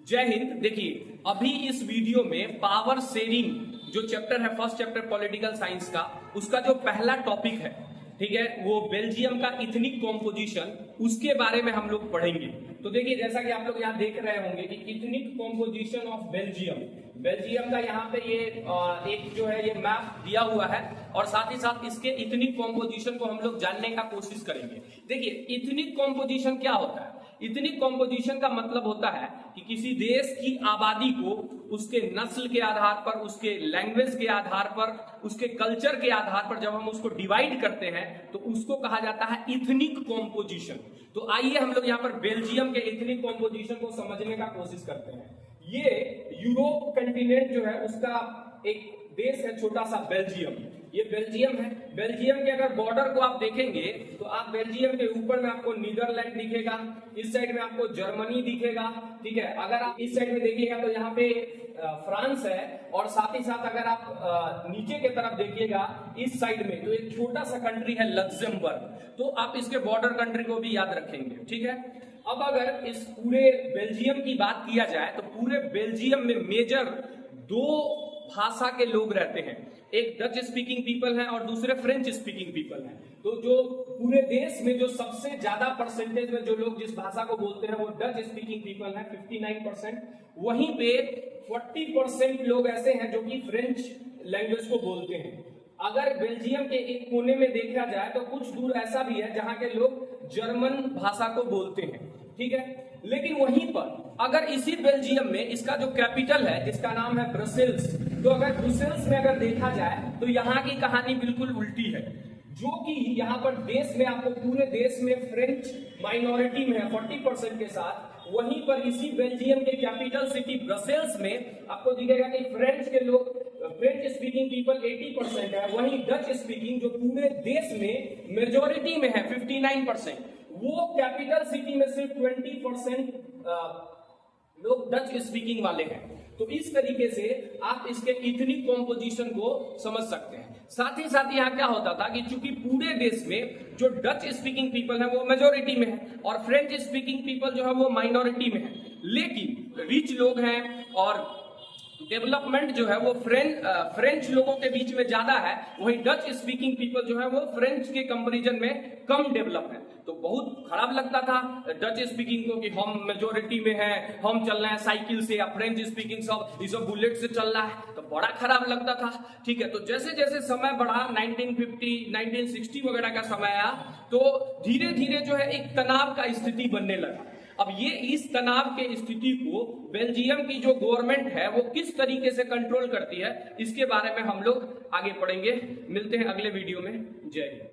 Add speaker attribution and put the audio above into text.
Speaker 1: जय हिंद। देखिए, अभी इस वीडियो में पावर शेयरिंग जो चैप्टर है, फर्स्ट चैप्टर पॉलिटिकल साइंस का, उसका जो पहला टॉपिक है, ठीक है, वो बेल्जियम का इथनिक कॉम्पोजिशन, उसके बारे में हम लोग पढ़ेंगे। तो देखिए, जैसा कि आप लोग यहाँ देख रहे होंगे कि इथनिक कॉम्पोजिशन ऑफ बेल्जियम का यहाँ पे ये एक जो है ये मैप दिया हुआ है, और साथ ही साथ इसके इथनिक कॉम्पोजिशन को हम लोग जानने का कोशिश करेंगे। देखिए, इथनिक कॉम्पोजिशन क्या होता है? इथनिक कॉम्पोजिशन का मतलब होता है कि किसी देश की आबादी को उसके नस्ल के आधार पर, उसके लैंग्वेज के आधार पर, उसके कल्चर के आधार पर जब हम उसको डिवाइड करते हैं तो उसको कहा जाता है इथनिक कॉम्पोजिशन। तो आइए हम लोग यहाँ पर बेल्जियम के इथनिक कॉम्पोजिशन को समझने का कोशिश करते हैं। ये यूरोप कंटिनेंट जो है उसका एक देश है, छोटा सा बेल्जियम। ये बेल्जियम है। बेल्जियम के अगर बॉर्डर को आप देखेंगे तो आप बेल्जियम के ऊपर में आपको नीदरलैंड दिखेगा, इस साइड में आपको जर्मनी दिखेगा, ठीक है। अगर आप इस साइड में देखिएगा तो यहाँ पे फ्रांस है, और साथ ही साथ अगर आप नीचे के तरफ देखिएगा इस साइड में तो एक छोटा सा कंट्री है लग्जमबर्ग। तो आप इसके बॉर्डर कंट्री को भी याद रखेंगे, ठीक है। अब अगर इस पूरे बेल्जियम की बात किया जाए तो पूरे बेल्जियम में मेजर दो भाषा के लोग रहते हैं। एक डच स्पीकिंग पीपल है और दूसरे फ्रेंच स्पीकिंग पीपल है। तो जो पूरे देश में जो सबसे ज्यादा परसेंटेज में जो लोग जिस भाषा को बोलते हैं वो डच स्पीकिंग पीपल है, 59%। वहीं पे 40% लोग ऐसे हैं जो कि फ्रेंच लैंग्वेज को बोलते हैं। अगर बेल्जियम के एक कोने में देखा जाए तो कुछ दूर ऐसा भी है जहां के लोग जर्मन भाषा को बोलते हैं, ठीक है। लेकिन वहीं पर अगर इसी बेल्जियम में इसका जो कैपिटल है जिसका नाम है ब्रसेल्स, तो अगर ब्रसेल्स में अगर देखा जाए तो यहाँ की कहानी बिल्कुल उल्टी है। जो कि यहाँ पर देश में आपको पूरे देश में फ्रेंच माइनॉरिटी में है 40% के साथ, वहीं पर इसी बेल्जियम के कैपिटल सिटी ब्रसेल्स में आपको दिखेगा कि फ्रेंच के लोग, फ्रेंच स्पीकिंग पीपल 80% है, वहीं डच स्पीकिंग जो पूरे देश में मेजोरिटी में है 59%, वो कैपिटल सिटी में सिर्फ 20% लोग डच स्पीकिंग वाले हैं। तो इस तरीके से आप इसके इथनिक कॉम्पोजिशन को समझ सकते हैं। साथ ही साथ यहाँ क्या होता था कि चूंकि पूरे देश में जो डच स्पीकिंग पीपल है वो मेजोरिटी में है और फ्रेंच स्पीकिंग पीपल जो है वो माइनॉरिटी में है, लेकिन रिच लोग हैं और डेवलपमेंट जो है वो फ्रेंच लोगों के बीच में ज्यादा है, वहीं डच स्पीकिंग पीपल जो है वो फ्रेंच के कंपैरिजन में कम डेवलप है। तो बहुत खराब लगता था डच स्पीकिंग को कि हम मेजोरिटी में हैं, हम चल रहे हैं साइकिल से, या फ्रेंच स्पीकिंग सब ये सब बुलेट से चल रहा है, तो बड़ा खराब लगता था, ठीक है। तो जैसे जैसे समय बढ़ा, 1950 1960 वगैरह का समय आया, तो धीरे धीरे जो है एक तनाव का स्थिति बनने लगा। अब ये इस तनाव के स्थिति को बेल्जियम की जो गवर्नमेंट है वो किस तरीके से कंट्रोल करती है, इसके बारे में हम लोग आगे पढ़ेंगे। मिलते हैं अगले वीडियो में। जय हिंद।